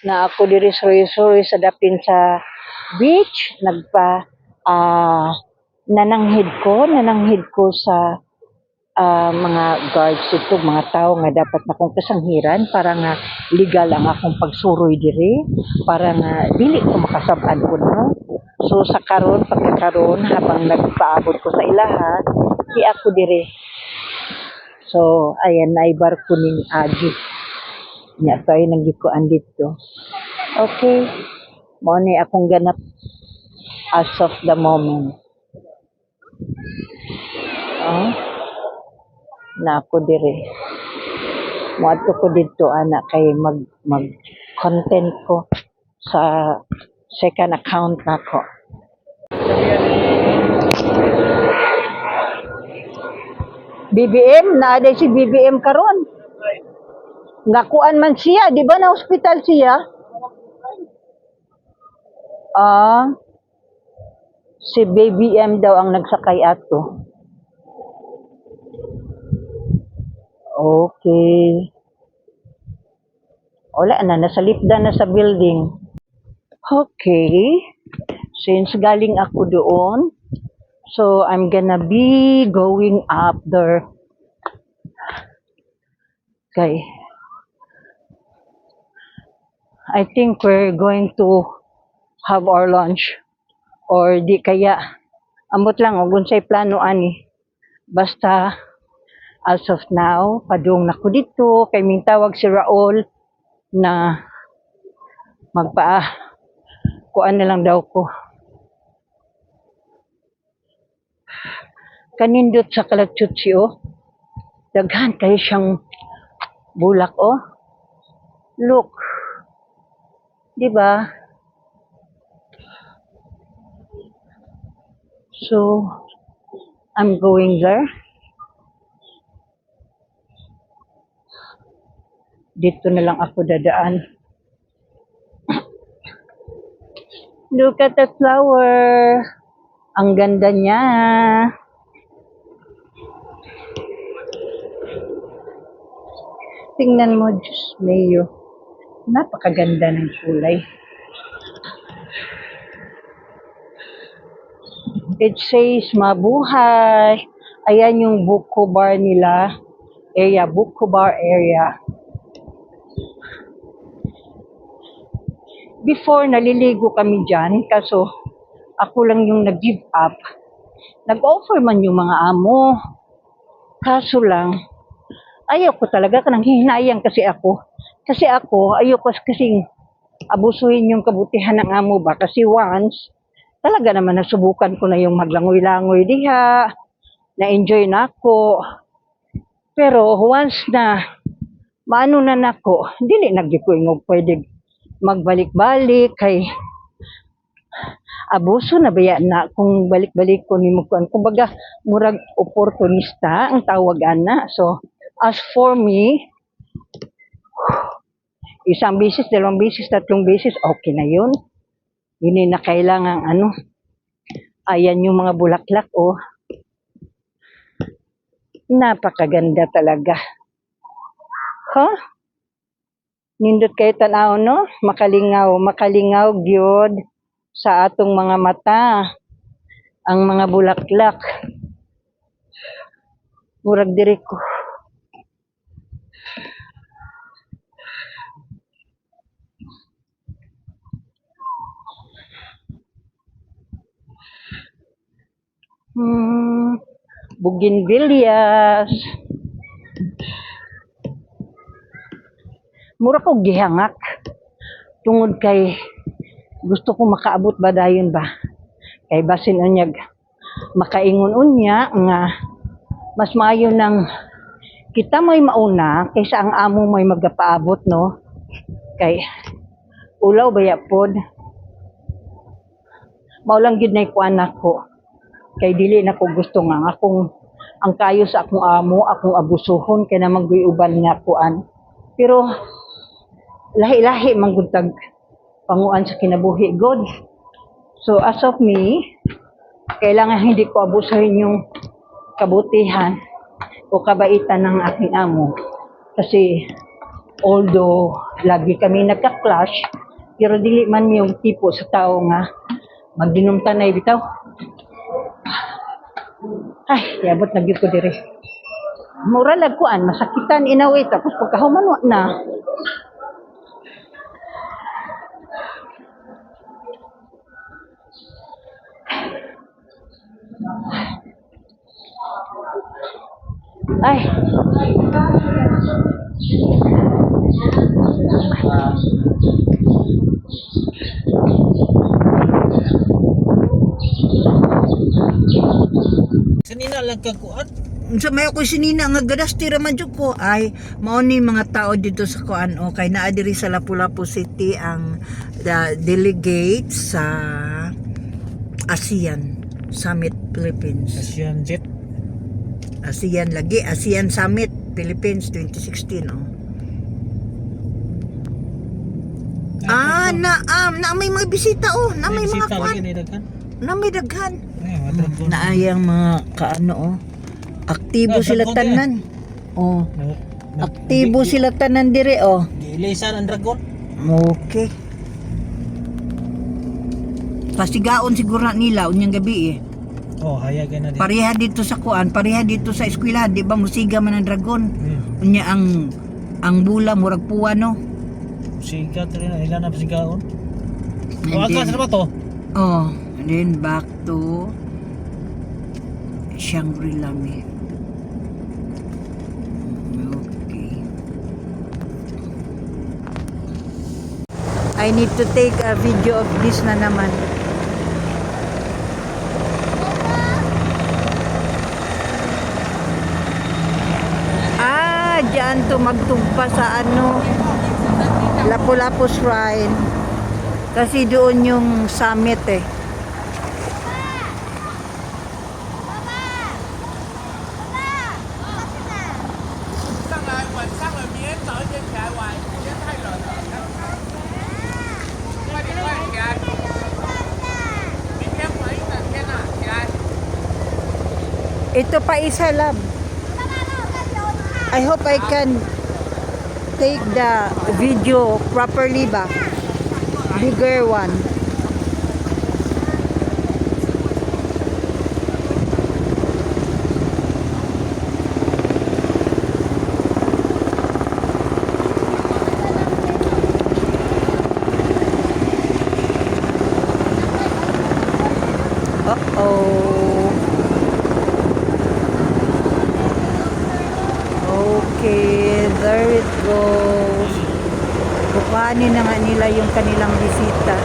na ako diri suroy-suroy sa dapin sa beach, nananghid ko sa mga guards ito, mga tao nga dapat na kong kasanghiran para nga legal ang akong pagsuroy diri, para nga dili ko makasab-an ko no. So sa pagkakaroon habang nagpaabot ko sa ilaha, di ako diri. So ayan na barko ning agi. Nya tayo nang gikuan dito. Okay. Mao ni akong ganap as of the moment. Oh, na ako dire. Moadto ko dito ana kay mag content ko sa second account nako. BBM na si BBM karon. Nakuan man siya, di ba na hospital siya? Si BBM daw ang nagsakay ato. Okay. Wala na, nasa lipdan na sa building. Okay. Since galing ako doon, so I'm gonna be going up there. Okay. I think we're going to have our lunch. Or di kaya, ambot lang, o gunsay plano ani. Basta, as of now, padung na ko dito, kay ming tawag si Raul na kuan na lang daw ko. Kanindot sa Kalachuchi, oh. Daghan kayo siyang bulak, oh. Look. Diba? So, I'm going there. Dito na lang ako dadaan. Look at the flower. Ang ganda niya. Tingnan mo, Diyos Mayo. Napakaganda ng kulay. It says, mabuhay. Ayan yung buko bar nila. Buko bar area. Before, naliligo kami dyan. Kaso, ako lang yung nag-give up. Nag-offer man yung mga amo. Kaso lang, ayaw ko talaga kanang hinayang kasi ako. Kasi ako, ayaw ko kasing abusuhin yung kabutihan ng amo ba. Kasi once, talaga naman nasubukan ko na yung maglangoy-langoy diha. Na-enjoy na ako. Pero once na maano na nako, dili nagdikoingog pwede magbalik-balik kay abuso na baya na kung balik-balik ko ni mukuan. Kumbaga, murag oportunista ang tawag ana. So, as for me, isang bisis, dalawang bisis, tatlong bisis, okay na yun. Hindi na kailangan ayan yung mga bulaklak, oh. Napakaganda talaga. Huh? Nindot kayo tanaw, no? Makalingaw gyud sa atong mga mata. Ang mga bulaklak. Murag diri ko. Bougainvilleas. Mura ko gihangak. Tungod kay gusto ko makaabot ba dayon ba? Kay basin unyag makaingon unya nga mas maayo nang kita may mauna kaysa ang amo may magapaabot, no? Kay ulaw baya pod. Maulang gid nay kuan nako. Kay dili na ko gusto nga ang kayo sa akong amo, akong abusuhon kay naman uban nga kuan. Pero lahi-lahi manggutag panguan sa kinabuhi god. So as of me, kailangan hindi ko abusuhin yung kabutihan o kabaitan ng aking amo. Kasi Although, lagi kami nagka-clash, pero dili man yung tipo sa tao nga magdinumtanay bitaw. Ay, yabot na gyud ko dire. Mura lag kuan, masakitan inaway tapos pagkahuman wa na. Ay, Kanina lang kakuan. Sa may ako sinina nga gadas tira man jud ko ay mao ni mga tao dito sa kuan o kay naa diri sa Lapu-Lapu City ang delegate sa ASEAN Summit Philippines. Asian Jet. ASEAN lagi, ASEAN Summit Philippines 2016 oh. Na may mga bisita oh, na may mga lagi kuan, ni daghan. na may daghan. Ay, dragon. Naayang mga kaano oh. Aktibo sila dragon tanan. Oh. Na- Aktibo sila tanan dire oh. Giilisan ang dragon. Okay. Pasigaon siguro nila unyang gabi eh. Oh, hayagan na din. Pareha dito sa kuan, pareha dito sa eskwelahan, di ba musiga man ang dragon. Unya ang bula murag puwa no. Sigat rin na ilan na pasigaon. And O akas then- na ba to? Oh, and then back to Shangri-La me. Okay. I need to take a video of this na naman. Diyan to magtugpa sa ano Lapu-Lapu Shrine kasi doon yung summit eh. Ito pa isa lab. I hope I can take the video properly ba? Bigger one. Uh-oh. Okay, there it goes. Kukuhanin na nga nila yung kanilang bisita.